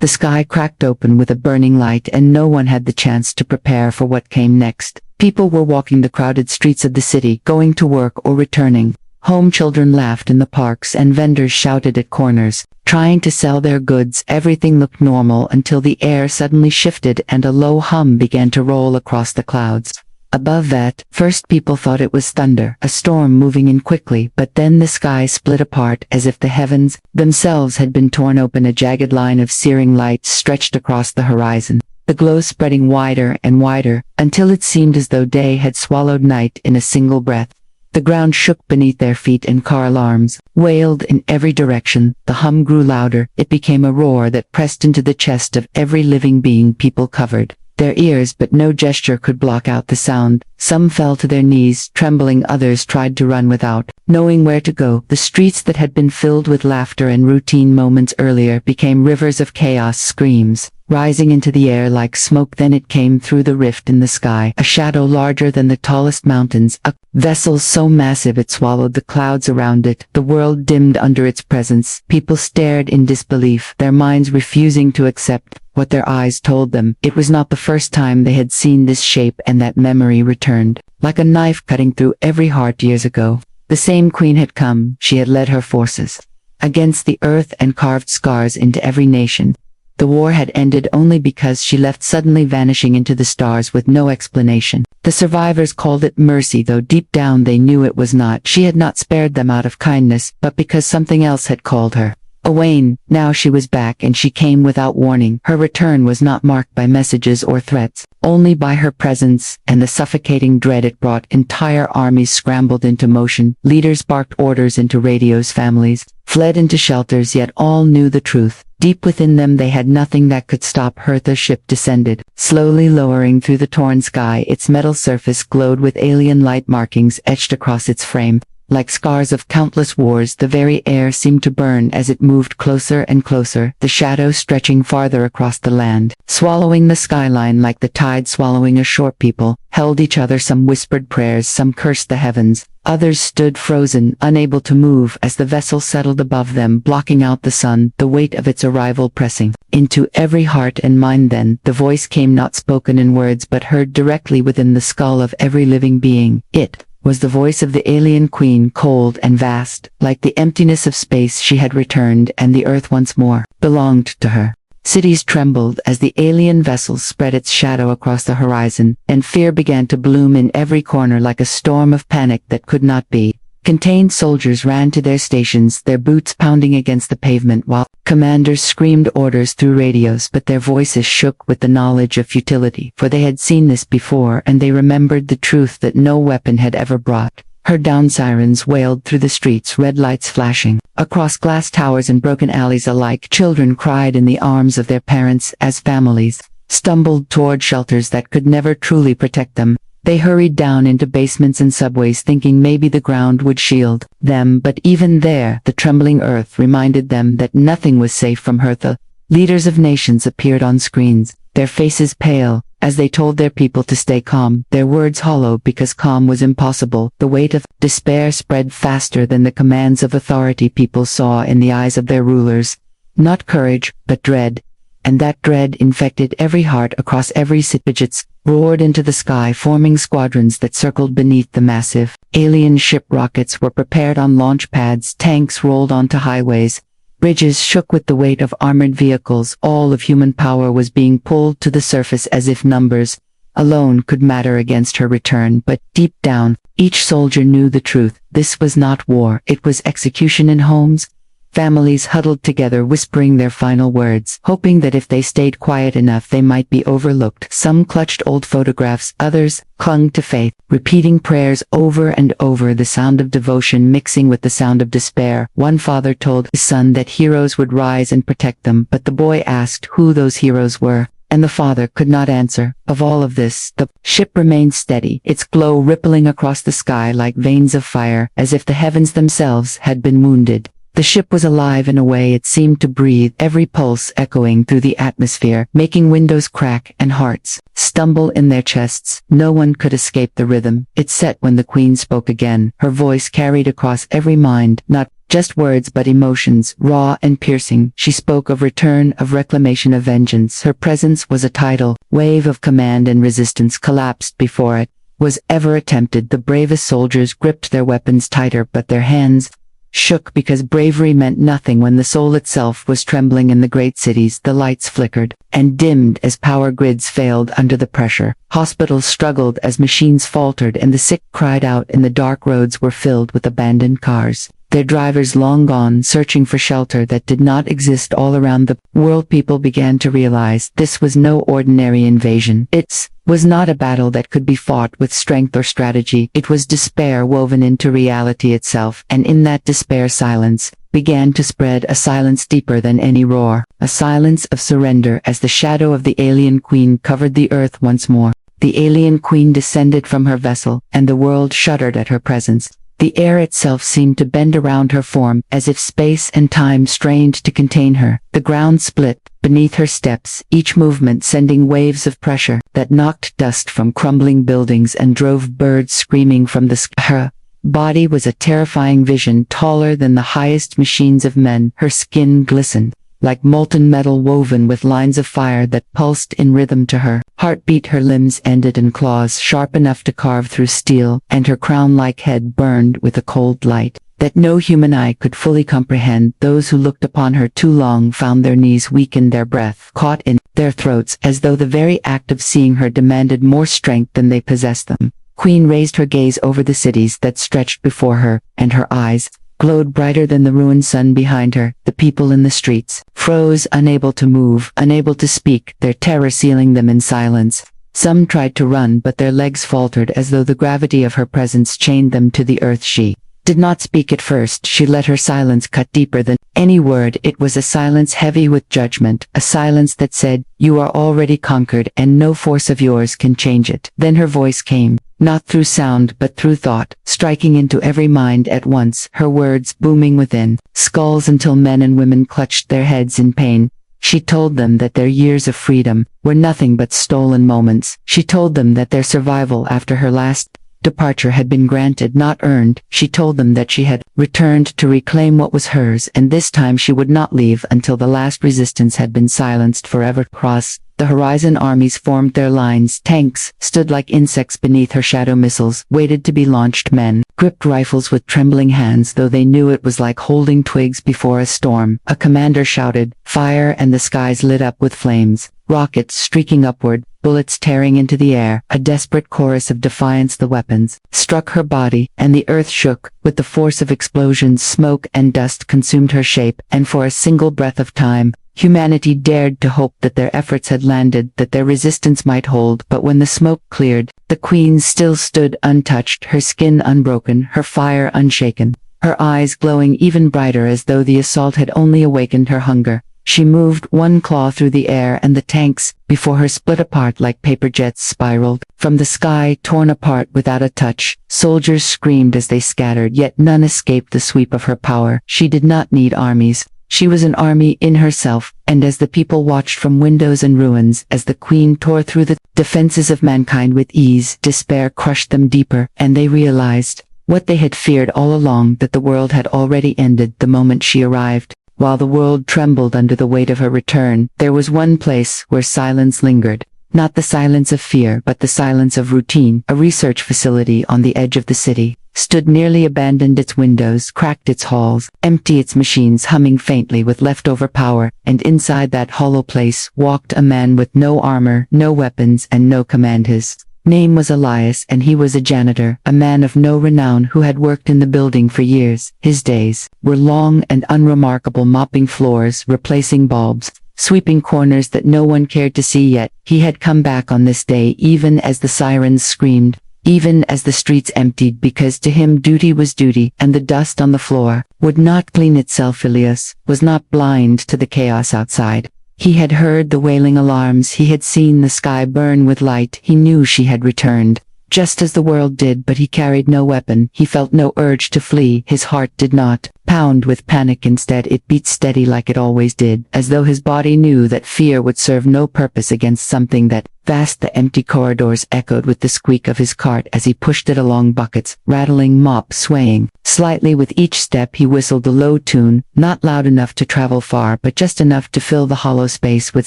The sky cracked open with a burning light, and no one had the chance to prepare for what came next. People were walking the crowded streets of the city, going to work or returning. Home children laughed in the parks, and vendors shouted at corners, trying to sell their goods. Everything looked normal until the air suddenly shifted and a low hum began to roll across the clouds. Above that, first people thought it was thunder, a storm moving in quickly, but then the sky split apart as if the heavens themselves had been torn open. A jagged line of searing light stretched across the horizon, the glow spreading wider and wider, until it seemed as though day had swallowed night in a single breath. The ground shook beneath their feet and car alarms wailed in every direction. The hum grew louder. It became a roar that pressed into the chest of every living being. People covered their ears, but no gesture could block out the sound. Some fell to their knees, trembling. Others tried to run without knowing where to go. The streets that had been filled with laughter and routine moments earlier became rivers of chaos, screams rising into the air like smoke. Then it came through the rift in the sky, a shadow larger than the tallest mountains, a vessel so massive it swallowed the clouds around it. The world dimmed under its presence. People stared in disbelief, their minds refusing to accept what their eyes told them. It was not the first time they had seen this shape, and that memory returned, like a knife cutting through every heart. Years ago, the same queen had come. She had led her forces against the earth and carved scars into every nation. The war had ended only because she left, suddenly vanishing into the stars with no explanation. The survivors called it mercy, though deep down they knew it was not. She had not spared them out of kindness, but because something else had called her. Owain, now she was back, and she came without warning. Her return was not marked by messages or threats, only by her presence and the suffocating dread it brought. Entire armies scrambled into motion, leaders barked orders into radios, families fled into shelters, yet all knew the truth. Deep within them they had nothing that could stop her. The ship descended, slowly lowering through the torn sky. Its metal surface glowed with alien light markings etched across its frame. Like scars of countless wars, the very air seemed to burn as it moved closer and closer, the shadow stretching farther across the land, swallowing the skyline like the tide swallowing a shore. People held each other, some whispered prayers, some cursed the heavens, others stood frozen, unable to move as the vessel settled above them, blocking out the sun, the weight of its arrival pressing into every heart and mind. Then the voice came, not spoken in words but heard directly within the skull of every living being. It was the voice of the alien queen, cold and vast, like the emptiness of space. She had returned, and the earth once more belonged to her. Cities trembled as the alien vessel spread its shadow across the horizon, and fear began to bloom in every corner like a storm of panic that could not be contained. Soldiers ran to their stations, their boots pounding against the pavement, while commanders screamed orders through radios, but their voices shook with the knowledge of futility, for they had seen this before, and they remembered the truth that no weapon had ever brought her down. Sirens wailed through the streets, red lights flashing across glass towers and broken alleys alike. Children cried in the arms of their parents as families stumbled toward shelters that could never truly protect them. They hurried down into basements and subways, thinking maybe the ground would shield them, but even there, the trembling earth reminded them that nothing was safe from her. The leaders of nations appeared on screens, their faces pale, as they told their people to stay calm, their words hollow because calm was impossible. The weight of despair spread faster than the commands of authority. People saw in the eyes of their rulers not courage, but dread, and that dread infected every heart across every city. Budgets roared into the sky, forming squadrons that circled beneath the massive alien ship. Rockets were prepared on launch pads, tanks rolled onto highways, bridges shook with the weight of armored vehicles. All of human power was being pulled to the surface as if numbers alone could matter against her return. But deep down, each soldier knew the truth. This was not war, it was execution. In homes, families huddled together, whispering their final words, hoping that if they stayed quiet enough they might be overlooked. Some clutched old photographs, others clung to faith, repeating prayers over and over, the sound of devotion mixing with the sound of despair. One father told his son that heroes would rise and protect them, but the boy asked who those heroes were, and the father could not answer. Of all of this, the ship remained steady, its glow rippling across the sky like veins of fire, as if the heavens themselves had been wounded. The ship was alive in a way. It seemed to breathe, every pulse echoing through the atmosphere, making windows crack and hearts stumble in their chests. No one could escape the rhythm. It set when the queen spoke again. Her voice carried across every mind, not just words but emotions, raw and piercing. She spoke of return, of reclamation, of vengeance. Her presence was a tidal wave of command, and resistance collapsed before it was ever attempted. The bravest soldiers gripped their weapons tighter, but their hands shook because bravery meant nothing when the soul itself was trembling. In the great cities, the lights flickered and dimmed as power grids failed under the pressure. Hospitals struggled as machines faltered, and the sick cried out. In the dark, roads were filled with abandoned cars, their drivers long gone, searching for shelter that did not exist. All around the world, people began to realize this was no ordinary invasion. It was not a battle that could be fought with strength or strategy. It was despair woven into reality itself, and in that despair, silence began to spread, a silence deeper than any roar, a silence of surrender. As the shadow of the alien queen covered the earth once more, the alien queen descended from her vessel, and the world shuddered at her presence. The air itself seemed to bend around her form, as if space and time strained to contain her. The ground split beneath her steps, each movement sending waves of pressure that knocked dust from crumbling buildings and drove birds screaming from the sky. Her body was a terrifying vision, taller than the highest machines of men. Her skin glistened like molten metal woven with lines of fire that pulsed in rhythm to her heartbeat. Her limbs ended in claws sharp enough to carve through steel, and her crown-like head burned with a cold light that no human eye could fully comprehend. Those who looked upon her too long found their knees weaken, their breath caught in their throats, as though the very act of seeing her demanded more strength than they possessed them. Queen raised her gaze over the cities that stretched before her, and her eyes glowed brighter than the ruined sun behind her. The people in the streets froze, unable to move, unable to speak, their terror sealing them in silence. Some tried to run, but their legs faltered as though the gravity of her presence chained them to the earth. She did not speak at first. She let her silence cut deeper than any word. It was a silence heavy with judgment, a silence that said, "You are already conquered, and no force of yours can change it." Then her voice came, not through sound but through thought, striking into every mind at once, her words booming within skulls until men and women clutched their heads in pain. She told them that their years of freedom were nothing but stolen moments. She told them that their survival after her last departure had been granted, not earned. She told them that she had returned to reclaim what was hers, and this time she would not leave until the last resistance had been silenced forever. Across the horizon, armies formed their lines. Tanks stood like insects beneath her shadow. Missiles waited to be launched. Men gripped rifles with trembling hands, though they knew it was like holding twigs before a storm. A commander shouted fire, and the skies lit up with flames, rockets streaking upward, bullets tearing into the air, a desperate chorus of defiance. The weapons struck her body, and the earth shook with the force of explosions. Smoke and dust consumed her shape, and for a single breath of time, humanity dared to hope that their efforts had landed, that their resistance might hold. But when the smoke cleared, the queen still stood untouched, her skin unbroken, her fire unshaken, her eyes glowing even brighter, as though the assault had only awakened her hunger. She moved one claw through the air, and the tanks before her split apart like paper jets spiraled from the sky, torn apart without a touch. Soldiers screamed as they scattered, yet none escaped the sweep of her power. She did not need armies. She was an army in herself, and as the people watched from windows and ruins, as the queen tore through the defenses of mankind with ease, despair crushed them deeper, and they realized what they had feared all along, that the world had already ended the moment she arrived. While the world trembled under the weight of her return, there was one place where silence lingered. Not the silence of fear, but the silence of routine. A research facility on the edge of the city stood nearly abandoned, its windows cracked, its halls empty, its machines humming faintly with leftover power, and inside that hollow place walked a man with no armor, no weapons, and no command. His name was Elias, and he was a janitor, a man of no renown who had worked in the building for years. His days were long and unremarkable, mopping floors, replacing bulbs, sweeping corners that no one cared to see. Yet he had come back on this day, even as the sirens screamed, even as the streets emptied, because to him duty was duty, and the dust on the floor would not clean itself. Elias was not blind to the chaos outside. He had heard the wailing alarms, he had seen the sky burn with light. He knew she had returned, just as the world did, but he carried no weapon. He felt no urge to flee. His heart did not pound with panic. Instead, it beat steady like it always did, as though his body knew that fear would serve no purpose against something that Vast the empty corridors echoed with the squeak of his cart as he pushed it along, buckets, rattling, mop swaying. Slightly with each step he whistled a low tune, not loud enough to travel far but just enough to fill the hollow space with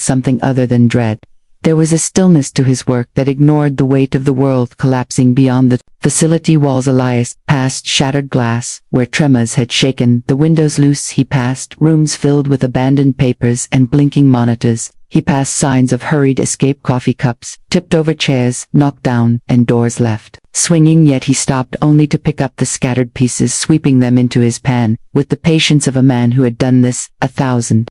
something other than dread. There was a stillness to his work that ignored the weight of the world collapsing beyond the facility walls. Elias passed shattered glass, where tremors had shaken the windows loose. He passed rooms filled with abandoned papers and blinking monitors. He passed signs of hurried escape, coffee cups, tipped over chairs, knocked down, and doors left swinging, yet he stopped only to pick up the scattered pieces, sweeping them into his pan, with the patience of a man who had done this 1,000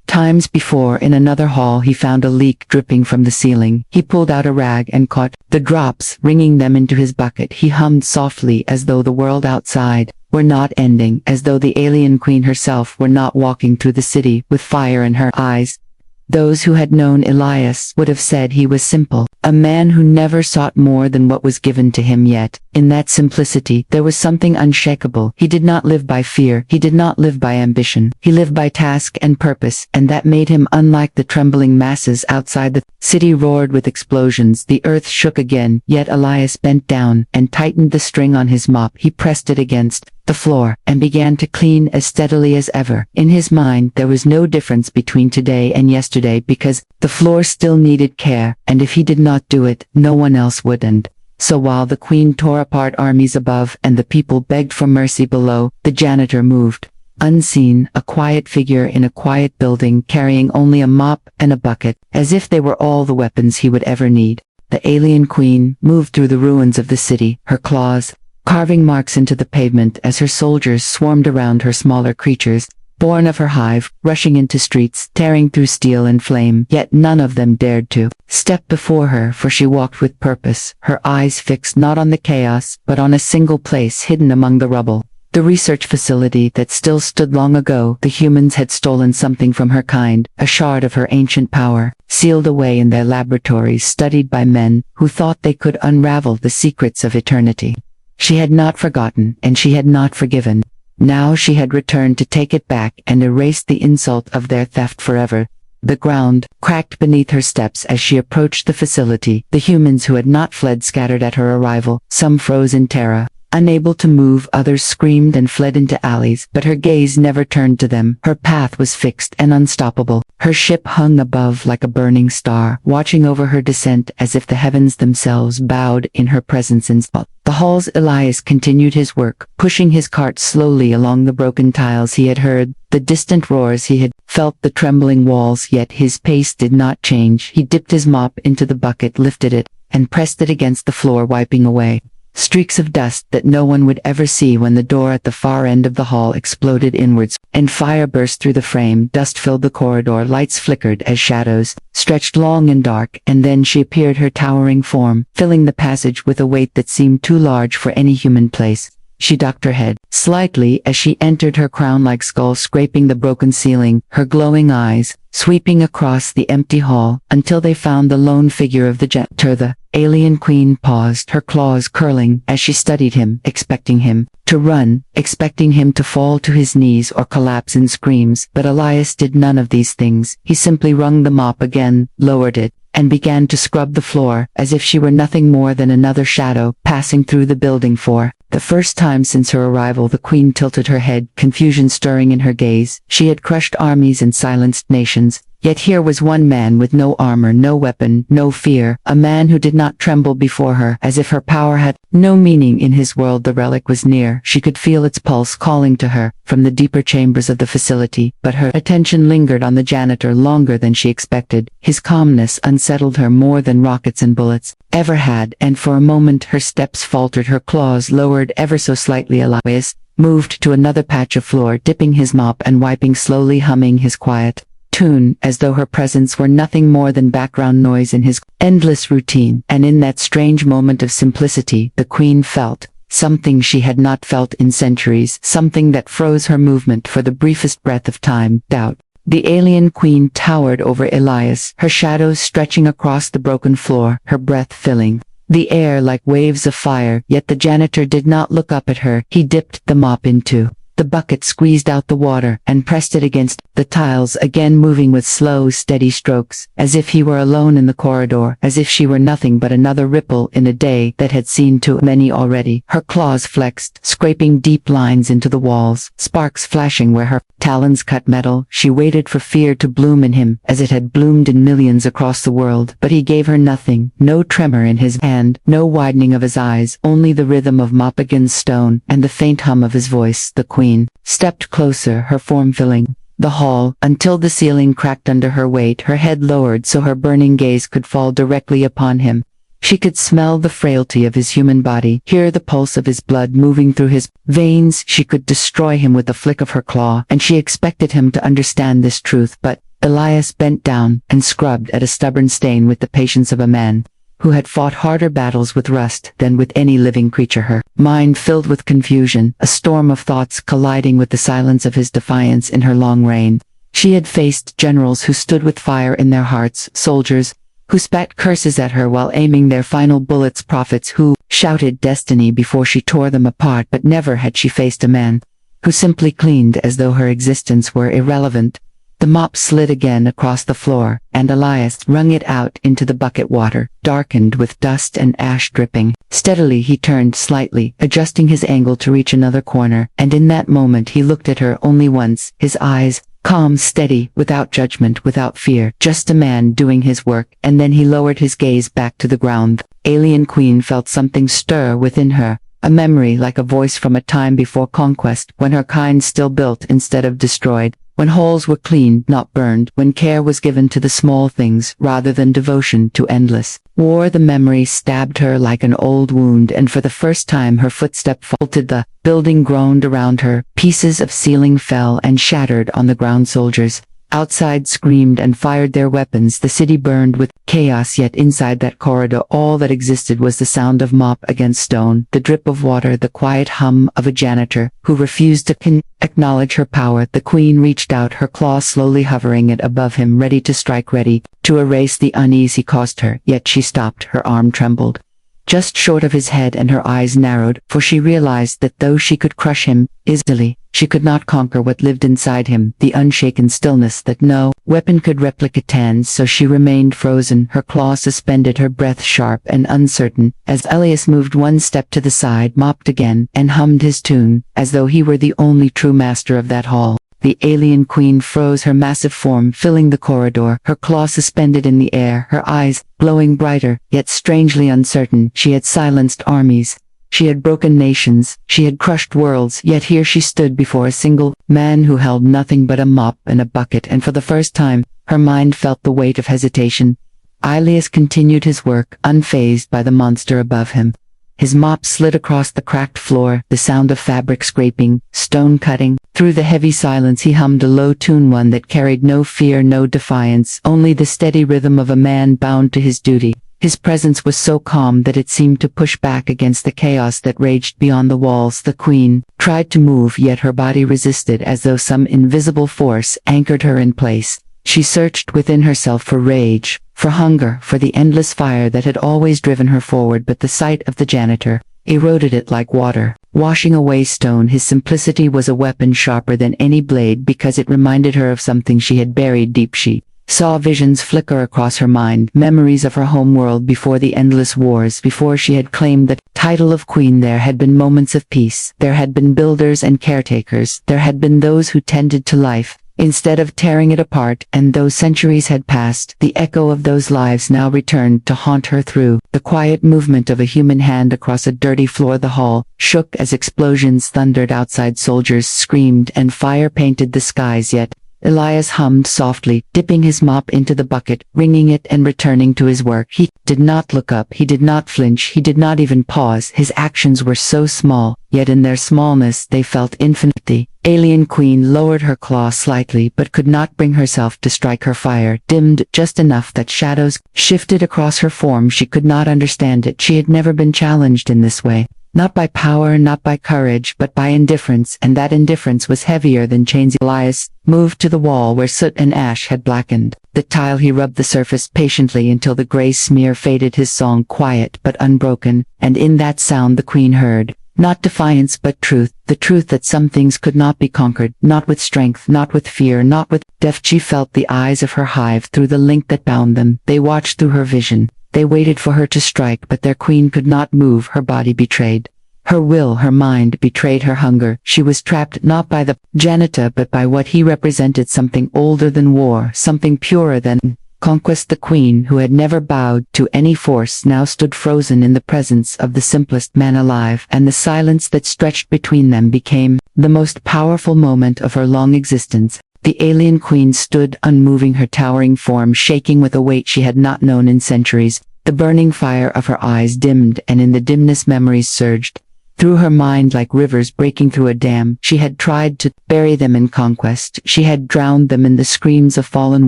times before. In another hall he found a leak dripping from the ceiling. He pulled out a rag and caught the drops, wringing them into his bucket. He hummed softly, as though the world outside were not ending, as though the alien queen herself were not walking through the city with fire in her eyes. Those who had known Elias would have said he was simple, a man who never sought more than what was given to him, yet, in that simplicity, there was something unshakable. He did not live by fear, he did not live by ambition, he lived by task and purpose, and that made him unlike the trembling masses outside. The city roared with explosions, the earth shook again, yet Elias bent down and tightened the string on his mop. He pressed it against the floor, and began to clean as steadily as ever. In his mind there was no difference between today and yesterday, because the floor still needed care, and if he did not do it, no one else would. And so while the queen tore apart armies above and the people begged for mercy below, the janitor moved, unseen, a quiet figure in a quiet building, carrying only a mop and a bucket, as if they were all the weapons he would ever need. The alien queen moved through the ruins of the city, her claws carving marks into the pavement as her soldiers swarmed around her. Smaller creatures, born of her hive, rushing into streets, tearing through steel and flame, yet none of them dared to step before her, for she walked with purpose, her eyes fixed not on the chaos, but on a single place hidden among the rubble. The research facility that still stood. Long ago, the humans had stolen something from her kind, a shard of her ancient power, sealed away in their laboratories, studied by men who thought they could unravel the secrets of eternity. She had not forgotten, and she had not forgiven. Now she had returned to take it back and erase the insult of their theft forever. The ground cracked beneath her steps as she approached the facility. The humans who had not fled scattered at her arrival. Some froze in terror, unable to move, others screamed and fled into alleys, but her gaze never turned to them. Her path was fixed and unstoppable. Her ship hung above like a burning star, watching over her descent as if the heavens themselves bowed in her presence. In the halls, Elias continued his work, pushing his cart slowly along the broken tiles. He had heard the distant roars, he had felt the trembling walls, yet his pace did not change. He dipped his mop into the bucket, lifted it, and pressed it against the floor, wiping away streaks of dust that no one would ever see. When the door at the far end of the hall exploded inwards, and fire burst through the frame, dust filled the corridor, lights flickered as shadows stretched long and dark, and then she appeared, her towering form filling the passage with a weight that seemed too large for any human place. She ducked her head slightly as she entered, her crown-like skull scraping the broken ceiling, her glowing eyes sweeping across the empty hall until they found the lone figure of the janitor. The alien queen paused, her claws curling as she studied him, expecting him to run, expecting him to fall to his knees or collapse in screams. But Elias did none of these things. He simply wrung the mop again, lowered it, and began to scrub the floor, as if she were nothing more than another shadow passing through the building. For the first time since her arrival, the queen tilted her head, confusion stirring in her gaze. She had crushed armies and silenced nations, yet here was one man with no armor, no weapon, no fear, a man who did not tremble before her, as if her power had no meaning in his world. The relic was near, she could feel its pulse calling to her from the deeper chambers of the facility, but her attention lingered on the janitor longer than she expected. His calmness unsettled her more than rockets and bullets ever had, and for a moment her steps faltered, her claws lowered ever so slightly. Elias moved to another patch of floor, dipping his mop and wiping slowly, humming his quiet tune, as though her presence were nothing more than background noise in his endless routine. And in that strange moment of simplicity, the queen felt something she had not felt in centuries, something that froze her movement for the briefest breath of time: doubt. The alien queen towered over Elias, her shadows stretching across the broken floor, her breath filling the air like waves of fire. Yet the janitor did not look up at her. He dipped the mop into The bucket squeezed out the water and pressed it against the tiles, again moving with slow, steady strokes, as if he were alone in the corridor, as if she were nothing but another ripple in a day that had seen too many already. Her claws flexed, scraping deep lines into the walls, sparks flashing where her talons cut metal. She waited for fear to bloom in him, as it had bloomed in millions across the world, but he gave her nothing, no tremor in his hand, no widening of his eyes, only the rhythm of mop against stone, and the faint hum of his voice. The queen stepped closer, her form filling the hall, until the ceiling cracked under her weight, her head lowered so her burning gaze could fall directly upon him. She could smell the frailty of his human body, hear the pulse of his blood moving through his veins. She could destroy him with a flick of her claw, and she expected him to understand this truth, but Elias bent down and scrubbed at a stubborn stain with the patience of a man who had fought harder battles with rust than with any living creature. Her mind filled with confusion, a storm of thoughts colliding with the silence of his defiance in her long reign. She had faced generals who stood with fire in their hearts, soldiers who spat curses at her while aiming their final bullets, prophets who shouted destiny before she tore them apart, but never had she faced a man who simply cleaned as though her existence were irrelevant. The mop slid again across the floor, and Elias wrung it out into the bucket water, darkened with dust and ash dripping. Steadily he turned slightly, adjusting his angle to reach another corner, and in that moment he looked at her only once, his eyes calm, steady, without judgment, without fear, just a man doing his work, and then he lowered his gaze back to the ground. The alien queen felt something stir within her, a memory like a voice from a time before conquest, when her kind still built instead of destroyed. When holes were cleaned, not burned, when care was given to the small things rather than devotion to endless war. The memory stabbed her like an old wound, and for the first time her footstep faltered. The building groaned around her, pieces of ceiling fell and shattered on the ground. Soldiers outside screamed and fired their weapons. The city burned with chaos, yet inside that corridor all that existed was the sound of mop against stone, the drip of water, the quiet hum of a janitor who refused to acknowledge her power. The queen reached out, her claw slowly hovering it above him, ready to strike, ready to erase the unease he caused her, yet she stopped. Her arm trembled just short of his head, and her eyes narrowed, for she realized that though she could crush him easily, she could not conquer what lived inside him, the unshaken stillness that no weapon could replicate. And so she remained frozen, her claw suspended, her breath sharp and uncertain, as Elias moved one step to the side, mopped again, and hummed his tune, as though he were the only true master of that hall. The alien queen froze, her massive form filling the corridor, her claw suspended in the air, her eyes glowing brighter, yet strangely uncertain. She had silenced armies. She had broken nations, she had crushed worlds, yet here she stood before a single man who held nothing but a mop and a bucket, and for the first time, her mind felt the weight of hesitation. Elias continued his work, unfazed by the monster above him. His mop slid across the cracked floor, the sound of fabric scraping, stone cutting. Through the heavy silence he hummed a low tune, one that carried no fear, no defiance, only the steady rhythm of a man bound to his duty. His presence was so calm that it seemed to push back against the chaos that raged beyond the walls. The queen tried to move, yet her body resisted, as though some invisible force anchored her in place. She searched within herself for rage, for hunger, for the endless fire that had always driven her forward, but the sight of the janitor eroded it like water, washing away stone. His simplicity was a weapon sharper than any blade, because it reminded her of something she had buried deep. She saw visions flicker across her mind, memories of her home world before the endless wars, before she had claimed the title of queen. There had been moments of peace, there had been builders and caretakers, there had been those who tended to life instead of tearing it apart, and though centuries had passed, the echo of those lives now returned to haunt her through the quiet movement of a human hand across a dirty floor. The hall shook as explosions thundered outside, soldiers screamed, and fire painted the skies, yet Elias hummed softly, dipping his mop into the bucket, wringing it and returning to his work. He did not look up, he did not flinch, he did not even pause. His actions were so small, yet in their smallness they felt infinite. The alien queen lowered her claw slightly, but could not bring herself to strike. Her fire dimmed just enough that shadows shifted across her form. She could not understand it. She had never been challenged in this way. Not by power, not by courage, but by indifference, and that indifference was heavier than chains. Elias moved to the wall where soot and ash had blackened the tile. He rubbed the surface patiently until the gray smear faded, his song quiet but unbroken, and in that sound the queen heard Not defiance but truth, the truth that some things could not be conquered, not with strength, not with fear, not with death. She felt the eyes of her hive through the link that bound them. They watched through her vision. They waited for her to strike, but their queen could not move. Her body betrayed her will, her mind betrayed her hunger. She was trapped not by the janitor but by what he represented, something older than war, something purer than conquest. The queen, who had never bowed to any force, now stood frozen in the presence of the simplest man alive, and the silence that stretched between them became the most powerful moment of her long existence. The alien queen stood unmoving, her towering form shaking with a weight she had not known in centuries. The burning fire of her eyes dimmed, and in the dimness memories surged through her mind like rivers breaking through a dam. She had tried to bury them in conquest. She had drowned them in the screams of fallen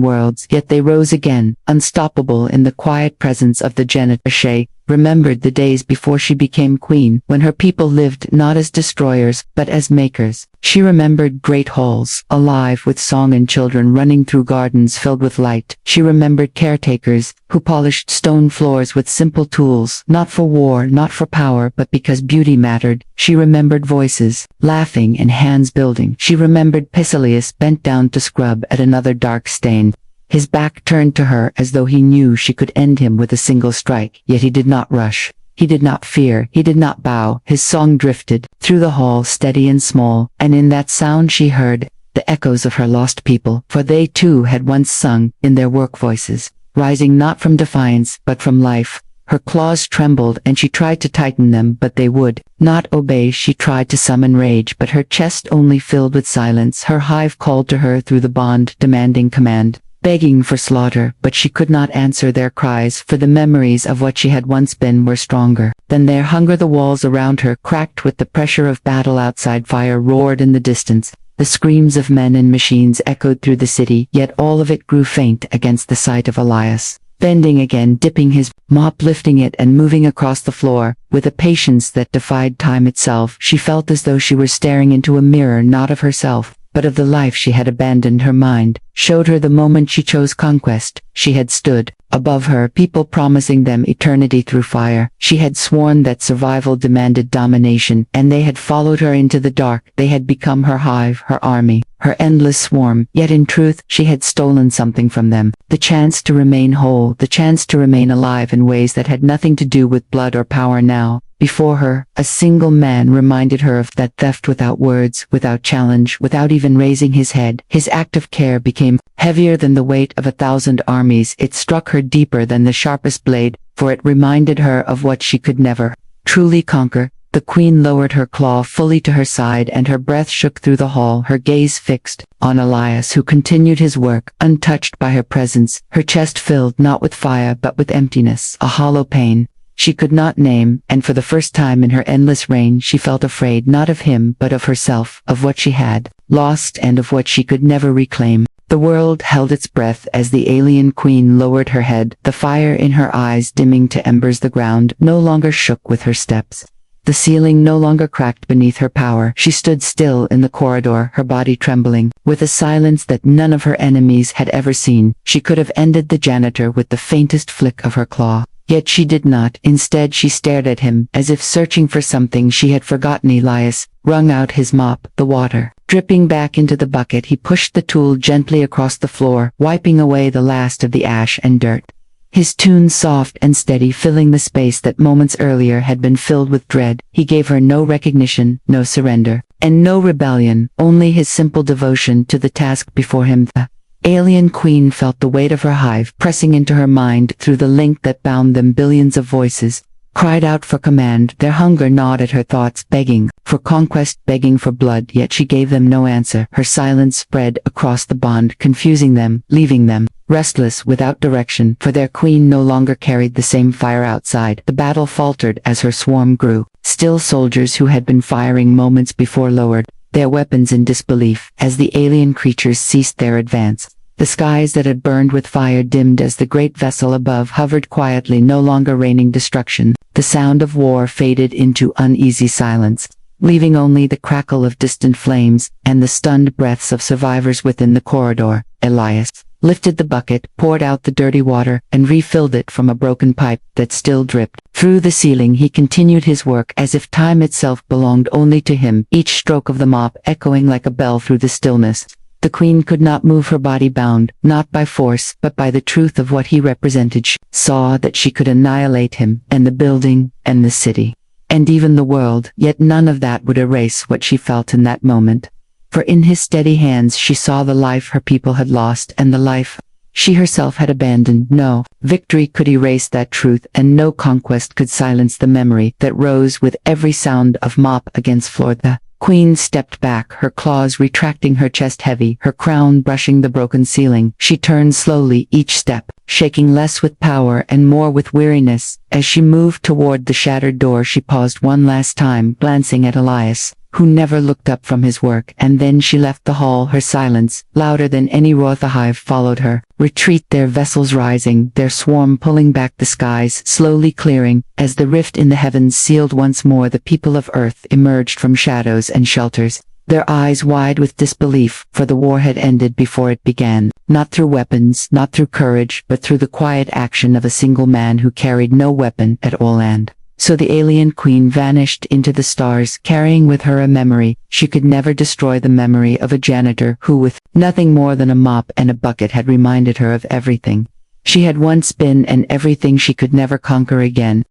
worlds, yet they rose again, unstoppable in the quiet presence of the janitor. She remembered the days before she became queen, when her people lived not as destroyers, but as makers. She remembered great halls, alive with song, and children running through gardens filled with light. She remembered caretakers, who polished stone floors with simple tools, not for war, not for power, but because beauty mattered. She remembered voices, laughing, and hands building. She remembered Pisilius bent down to scrub at another dark stain, his back turned to her as though he knew she could end him with a single strike. Yet he did not rush. He did not fear. He did not bow. His song drifted through the hall, steady and small, and in that sound she heard the echoes of her lost people, for they too had once sung in their work voices, rising not from defiance but from life. Her claws trembled and she tried to tighten them, but they would not obey. She tried to summon rage, but her chest only filled with silence. Her hive called to her through the bond, demanding command, begging for slaughter, but she could not answer their cries, for the memories of what she had once been were stronger than their hunger. The walls around her cracked with the pressure of battle outside. Fire roared in the distance. The screams of men and machines echoed through the city, yet all of it grew faint against the sight of Elias, bending again, dipping his mop, lifting it and moving across the floor with a patience that defied time itself. She felt as though she were staring into a mirror, not of herself, but of the life she had abandoned. Her mind showed her the moment she chose conquest. She had stood above her people, promising them eternity through fire. She had sworn that survival demanded domination, and they had followed her into the dark. They had become her hive, her army, her endless swarm. Yet in truth, she had stolen something from them, the chance to remain whole, the chance to remain alive in ways that had nothing to do with blood or power. Now, before her, a single man reminded her of that theft, without words, without challenge, without even raising his head. His act of care became heavier than the weight of 1,000 armies. It struck her deeper than the sharpest blade, for it reminded her of what she could never truly conquer. The queen lowered her claw fully to her side, and her breath shook through the hall, her gaze fixed on Elias, who continued his work, untouched by her presence. Her chest filled not with fire but with emptiness, a hollow pain she could not name, and for the first time in her endless reign she felt afraid, not of him but of herself, of what she had lost and of what she could never reclaim. The world held its breath as the alien queen lowered her head, the fire in her eyes dimming to embers. The ground no longer shook with her steps. The ceiling no longer cracked beneath her power. She stood still in the corridor, her body trembling, with a silence that none of her enemies had ever seen. She could have ended the janitor with the faintest flick of her claw. Yet she did not. Instead she stared at him, as if searching for something she had forgotten. Elias wrung out his mop, the water dripping back into the bucket. He pushed the tool gently across the floor, wiping away the last of the ash and dirt. His tune soft and steady, filling the space that moments earlier had been filled with dread. He gave her no recognition, no surrender, and no rebellion, only his simple devotion to the task before him. The alien queen felt the weight of her hive pressing into her mind through the link that bound them. Billions of voices cried out for command, their hunger gnawed at her thoughts, begging for conquest, begging for blood, yet she gave them no answer. Her silence spread across the bond, confusing them, leaving them restless, without direction, for their queen no longer carried the same fire outside. The battle faltered as her swarm grew. Still, soldiers who had been firing moments before lowered their weapons in disbelief as the alien creatures ceased their advance. The skies that had burned with fire dimmed as the great vessel above hovered quietly, no longer raining destruction. The sound of war faded into uneasy silence, leaving only the crackle of distant flames and the stunned breaths of survivors within the corridor. Elias lifted the bucket, poured out the dirty water, and refilled it from a broken pipe that still dripped. Through the ceiling he continued his work as if time itself belonged only to him, each stroke of the mop echoing like a bell through the stillness. The queen could not move, her body bound, not by force, but by the truth of what he represented. She saw that she could annihilate him, and the building, and the city, and even the world, yet none of that would erase what she felt in that moment. For in his steady hands she saw the life her people had lost and the life she herself had abandoned. No victory could erase that truth, and no conquest could silence the memory that rose with every sound of mop against floor. The queen stepped back, her claws retracting her chest heavy, her crown brushing the broken ceiling. She turned slowly, each step shaking less with power and more with weariness. As she moved toward the shattered door she paused one last time, glancing at Elias, who never looked up from his work, and then she left the hall. Her silence, louder than any roar of the hive, followed her. Retreat, their vessels rising, their swarm pulling back, the skies slowly clearing. As the rift in the heavens sealed once more, the people of Earth emerged from shadows and shelters, their eyes wide with disbelief, for the war had ended before it began. Not through weapons, not through courage, but through the quiet action of a single man who carried no weapon at all. And so the alien queen vanished into the stars, carrying with her a memory. She could never destroy the memory of a janitor who, with nothing more than a mop and a bucket, had reminded her of everything she had once been and everything she could never conquer again.